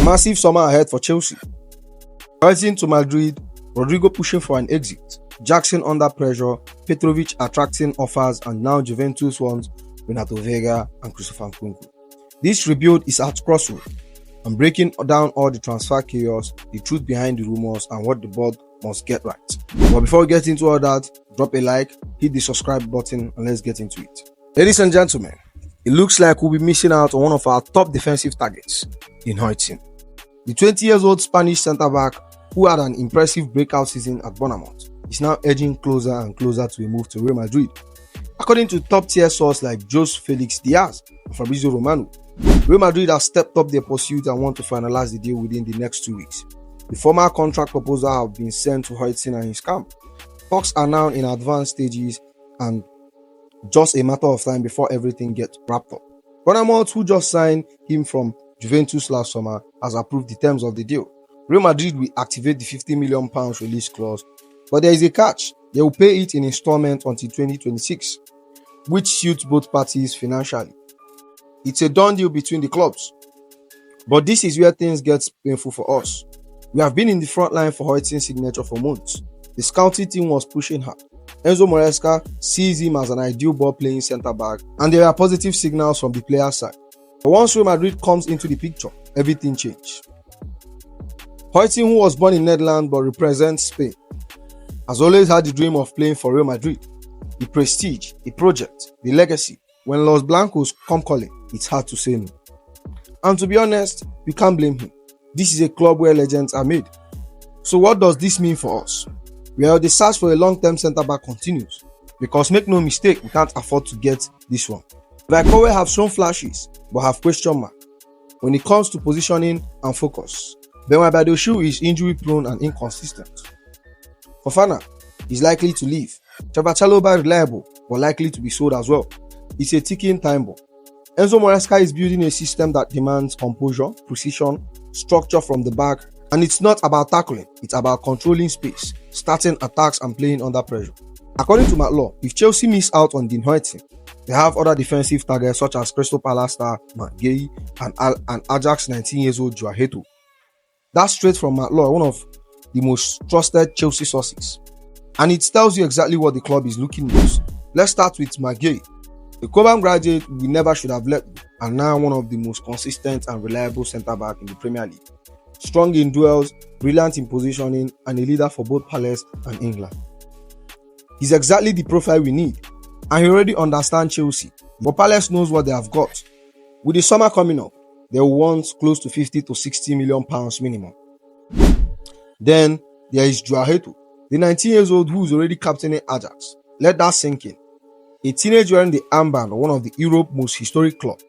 massive summer ahead for Chelsea. Huijsen to Madrid, Rodrigo pushing for an exit, Jackson under pressure, Petrovic attracting offers, and now Juventus wants Renato Veiga and Nkunku. This rebuild is at crossroads and breaking down all the transfer chaos, the truth behind the rumors, and what the board must get right. But before we get into all that, drop a like, hit the subscribe button, and let's get into it. Ladies and gentlemen, it looks like we'll be missing out on one of our top defensive targets, Dean Huijsen. The 20-year-old Spanish centre-back, who had an impressive breakout season at Bournemouth, is now edging closer and closer to a move to Real Madrid. According to top-tier sources like Jose Felix Diaz and Fabrizio Romano, Real Madrid has stepped up their pursuit and want to finalize the deal within the next 2 weeks. The formal contract proposal have been sent to Huijsen and his camp. Talks are now in advanced stages and just a matter of time before everything gets wrapped up. Bournemouth, who just signed him from Juventus last summer, has approved the terms of the deal. Real Madrid will activate the £50 million release clause, but there is a catch. They will pay it in installments until 2026, which suits both parties financially. It's a done deal between the clubs. But this is where things get painful for us. We have been in the front line for Huijsen's signature for months. The scouting team was pushing hard. Enzo Maresca sees him as an ideal ball-playing centre-back, and there are positive signals from the player's side. But once Real Madrid comes into the picture, everything changed. Huijsen, who was born in Netherlands but represents Spain, has always had the dream of playing for Real Madrid. The prestige, the project, the legacy. When Los Blancos come calling, it's hard to say no. And to be honest, we can't blame him. This is a club where legends are made. So what does this mean for us? Well, the search for a long-term centre-back continues. Because make no mistake, we can't afford to get this one. Vaikowe have shown flashes, but have question marks when it comes to positioning and focus. Benwabadoshu is injury-prone and inconsistent. Fofana is likely to leave. Chavachaloba reliable, but likely to be sold as well. It's a ticking time bomb. Enzo Maresca is building a system that demands composure, precision, structure from the back, and it's not about tackling, it's about controlling space, starting attacks and playing under pressure. According to Matlaw, if Chelsea miss out on Dean Huijsen, they have other defensive targets such as Crystal Palace star Maguire and Ajax 19-year-old João Pedro. That's straight from Matlaw, one of the most trusted Chelsea sources. And it tells you exactly what the club is looking at. Let's start with Maguire. The Cobham graduate we never should have let go, and now one of the most consistent and reliable centre-back in the Premier League. Strong in duels, brilliant in positioning, and a leader for both Palace and England. He's exactly the profile we need, and he already understands Chelsea. But Palace knows what they have got. With the summer coming up, they will want close to £50 to £60 million minimum. Then there is João Pedro, the 19-year-old who is already captaining Ajax. Let that sink in. A teenager wearing the armband of one of the Europe's most historic clubs.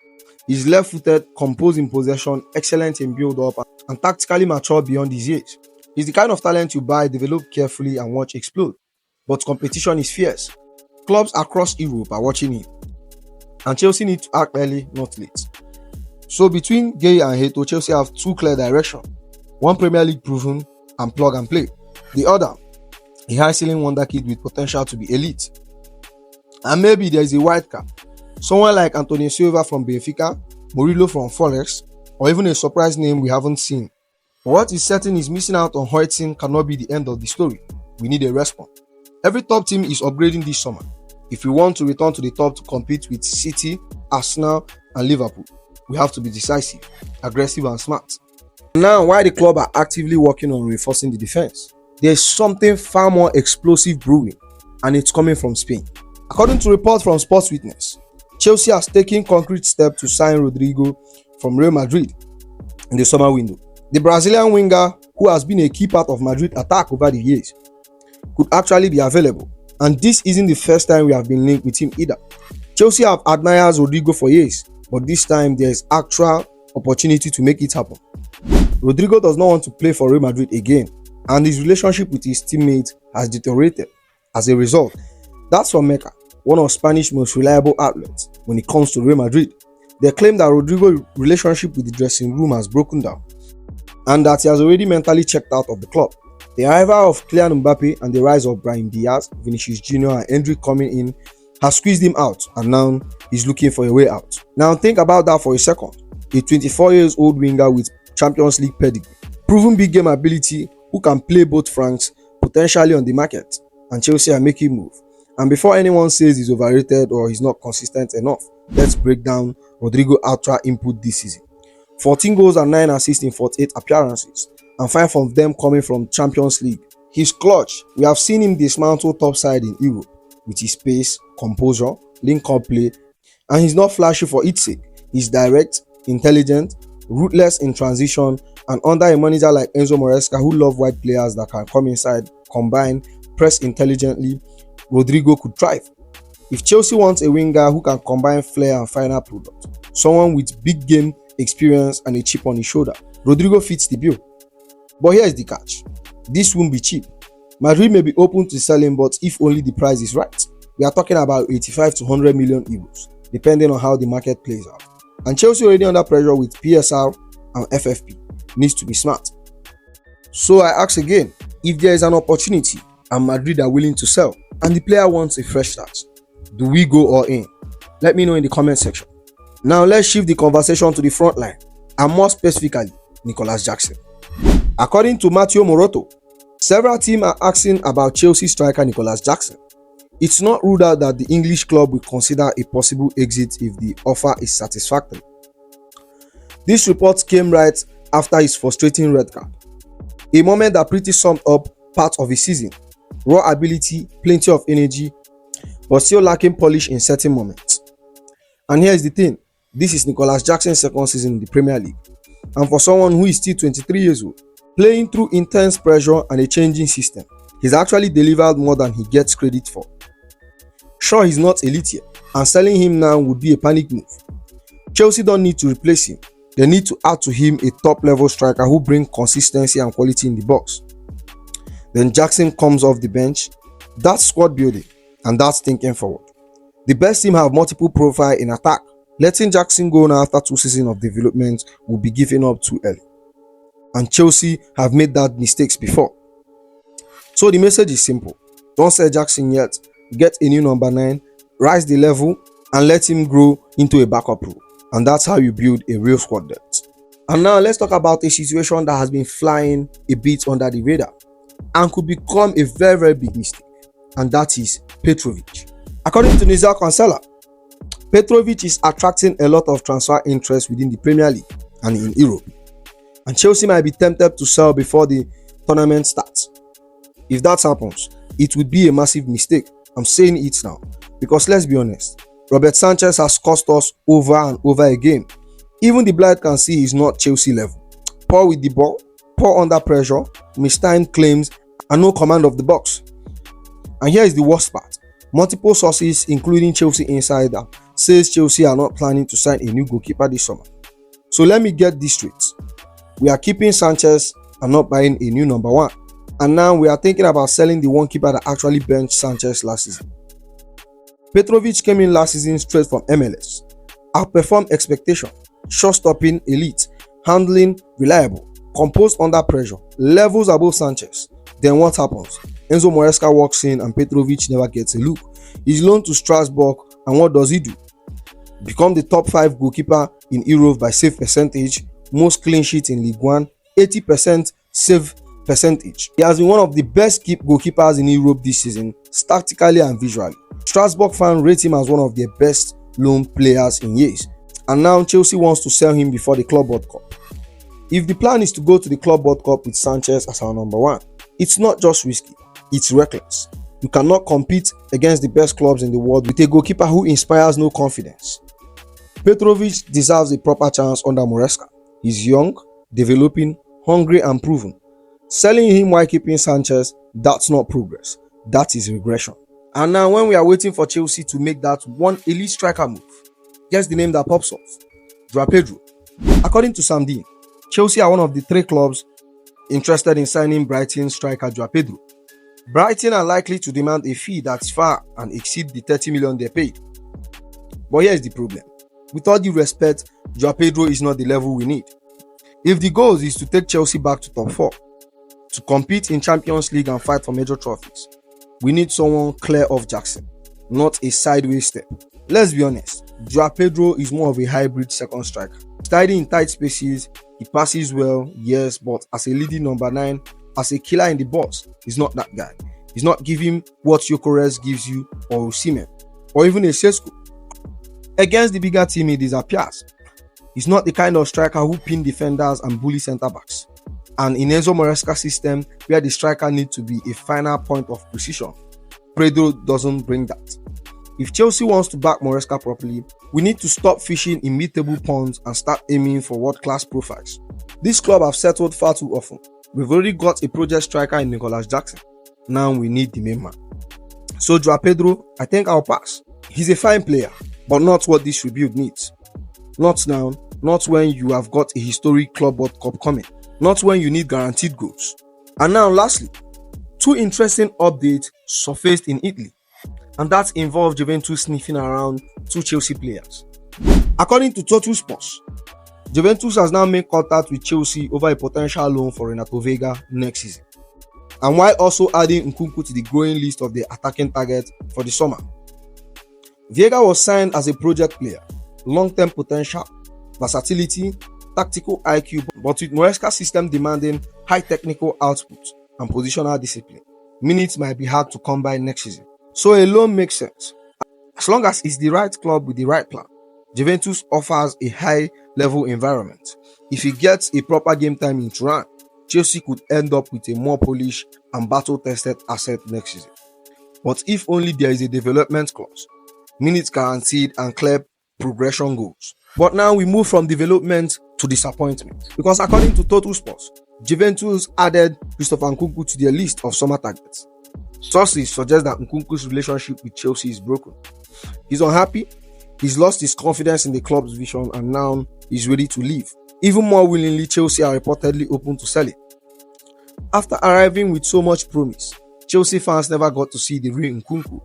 He's left-footed, composed in possession, excellent in build-up, and tactically mature beyond his age. He's the kind of talent you buy, develop carefully, and watch explode. But competition is fierce. Clubs across Europe are watching him. And Chelsea need to act early, not late. So between Gay and Heto, Chelsea have two clear directions. One Premier League proven and plug and play. The other, a high-ceiling wonder kid with potential to be elite. And maybe there is a wild card. Someone like Antonio Silva from Benfica, Murillo from Forest, or even a surprise name we haven't seen. But what is certain is missing out on Huijsen cannot be the end of the story. We need a response. Every top team is upgrading this summer. If we want to return to the top to compete with City, Arsenal, and Liverpool, we have to be decisive, aggressive, and smart. Now, while the club are actively working on reinforcing the defense, there's something far more explosive brewing, and it's coming from Spain. According to reports from Sports Witness, Chelsea has taken concrete steps to sign Rodrygo from Real Madrid in the summer window. The Brazilian winger, who has been a key part of Madrid attack over the years, could actually be available, and this isn't the first time we have been linked with him either. Chelsea have admired Rodrigo for years, but this time there is actual opportunity to make it happen. Rodrigo does not want to play for Real Madrid again, and his relationship with his teammates has deteriorated. As a result, that's from Mecca, one of Spanish most reliable outlets when it comes to Real Madrid. They claim that Rodrigo's relationship with the dressing room has broken down, and that he has already mentally checked out of the club. The arrival of Kylian Mbappe and the rise of Brahim Diaz, Vinicius Jr. and Hendrick coming in has squeezed him out, and now he's looking for a way out. Now think about that for a second. A 24-year-old winger with Champions League pedigree, proven big game ability, who can play both flanks, potentially on the market, and Chelsea are making move. And before anyone says he's overrated or he's not consistent enough, let's break down Rodrygo ultra input this season. 14 goals and 9 assists in 48 appearances, and 5 of them coming from Champions League. He's clutch. We have seen him dismantle top side in Europe with his pace, composure, link-up play, and he's not flashy for its sake. He's direct, intelligent, ruthless in transition, and under a manager like Enzo Maresca who love wide players that can come inside, combine, press intelligently, Rodrigo could thrive. If Chelsea wants a winger who can combine flair and final product, someone with big game experience and a chip on his shoulder, Rodrigo fits the bill. But here's the catch. This won't be cheap. Madrid may be open to selling, but if only the price is right. We are talking about 85 to 100 million euros, depending on how the market plays out. And Chelsea already under pressure with PSR and FFP. Needs to be smart. So I ask again, if there is an opportunity and Madrid are willing to sell and the player wants a fresh start, do we go all in? Let me know in the comment section. Now let's shift the conversation to the front line, and more specifically, Nicolas Jackson. According to Matteo Moroto, several teams are asking about Chelsea striker Nicolas Jackson. It's not ruled out that the English club will consider a possible exit if the offer is satisfactory. This report came right after his frustrating red card, a moment that pretty summed up part of his season. Raw ability, plenty of energy, but still lacking polish in certain moments. And here's the thing, this is Nicolas Jackson's second season in the Premier League, and for someone who is still 23 years old, playing through intense pressure and a changing system, he's actually delivered more than he gets credit for. Sure, he's not elite yet, and selling him now would be a panic move. Chelsea don't need to replace him, they need to add to him a top level striker who brings consistency and quality in the box. Then Jackson comes off the bench. That's squad building, and that's thinking forward. The best team have multiple profile in attack. Letting Jackson go now after 2 seasons of development will be giving up too early. And Chelsea have made that mistakes before. So the message is simple. Don't sell Jackson yet. Get a new number 9, rise the level, and let him grow into a backup role. And that's how you build a real squad depth. And now let's talk about a situation that has been flying a bit under the radar and could become a very, very big mistake. And that is Petrovic. According to Nizar Kansela, Petrovic is attracting a lot of transfer interest within the Premier League and in Europe. And Chelsea might be tempted to sell before the tournament starts. If that happens, it would be a massive mistake. I'm saying it now. Because let's be honest, Robert Sanchez has cost us over and over again. Even the blind can see he's not Chelsea level. Poor with the ball, poor under pressure, mistimed claims, and no command of the box. And here is the worst part. Multiple sources, including Chelsea Insider, says Chelsea are not planning to sign a new goalkeeper this summer. So let me get this straight. We are keeping Sanchez and not buying a new number 1. And now we are thinking about selling the one keeper that actually benched Sanchez last season. Petrovic came in last season straight from MLS. Outperformed expectation, shot-stopping elite, handling reliable, composed under pressure, levels above Sanchez. Then what happens? Enzo Maresca walks in and Petrovic never gets a look. He's loaned to Strasbourg, and what does he do? Become the top 5 goalkeeper in Europe by save percentage, most clean sheets in Ligue 1, 80% save percentage. He has been one of the best goalkeepers in Europe this season, tactically and visually. Strasbourg fans rate him as one of their best loan players in years, and now Chelsea wants to sell him before the Club World Cup. If the plan is to go to the Club World Cup with Sanchez as our number 1, it's not just risky, it's reckless. You cannot compete against the best clubs in the world with a goalkeeper who inspires no confidence. Petrovic deserves a proper chance under Maresca. He's young, developing, hungry and proven. Selling him while keeping Sanchez, that's not progress, that is regression. And now when we are waiting for Chelsea to make that one elite striker move, guess the name that pops off? João Pedro. According to Sam Dean, Chelsea are one of the 3 clubs interested in signing Brighton striker João Pedro. Brighton are likely to demand a fee that's far and exceed the 30 million they paid. But here's the problem. With all due respect, João Pedro is not the level we need. If the goal is to take Chelsea back to top 4, to compete in Champions League and fight for major trophies, we need someone clear of Jackson, not a sideways step. Let's be honest, João Pedro is more of a hybrid second striker. Tidy in tight spaces, He passes well, yes, but as a leading number 9, as a killer in the box, he's not that guy. He's not giving what Gyökeres gives you, or Osimhen, or even a Sesko. Against the bigger team, he disappears. He's not the kind of striker who pin defenders and bully centre-backs. And in Enzo Maresca's system, where the striker needs to be a final point of precision, Pedro doesn't bring that. If Chelsea wants to back Maresca properly, we need to stop fishing in mid-table ponds and start aiming for world-class profiles. This club have settled far too often. We've already got a project striker in Nicolas Jackson. Now we need the main man. So João Pedro, I think I'll pass. He's a fine player, but not what this rebuild needs. Not now, not when you have got a historic Club World Cup coming. Not when you need guaranteed goals. And now lastly, 2 interesting updates surfaced in Italy, and that involved Juventus sniffing around 2 Chelsea players. According to Total Sports, Juventus has now made contact with Chelsea over a potential loan for Renato Veiga next season, and while also adding Nkunku to the growing list of the attacking targets for the summer. Veiga was signed as a project player, long-term potential, versatility, tactical IQ, but with Maresca's system demanding high technical output and positional discipline, minutes might be hard to come by next season. So a loan makes sense. As long as it's the right club with the right plan. Juventus offers a high-level environment. If he gets a proper game time in Turin, Chelsea could end up with a more polished and battle-tested asset next season. But if only there is a development clause, minutes guaranteed and clear progression goals. But now we move from development to disappointment, because according to Total Sports, Juventus added Christopher Kungu to their list of summer targets. Sources suggest that Nkunku's relationship with Chelsea is broken. He's unhappy, he's lost his confidence in the club's vision, and now he's ready to leave. Even more willingly, Chelsea are reportedly open to selling. After arriving with so much promise, Chelsea fans never got to see the real Nkunku.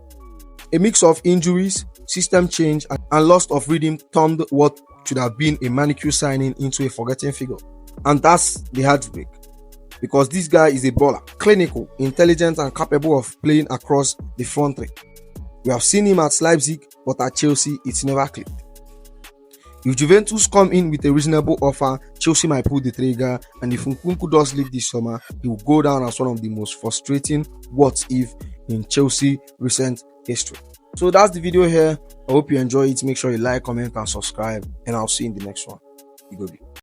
A mix of injuries, system change, and loss of rhythm turned what should have been a manicure signing into a forgotten figure. And that's the heartbreak, because this guy is a baller, clinical, intelligent, and capable of playing across the front three. We have seen him at Leipzig, but at Chelsea, it's never clicked. If Juventus come in with a reasonable offer, Chelsea might pull the trigger, and if Nkunku does leave this summer, he will go down as one of the most frustrating what-if in Chelsea recent history. So that's the video here. I hope you enjoy it. Make sure you like, comment, and subscribe, and I'll see you in the next one. You go be.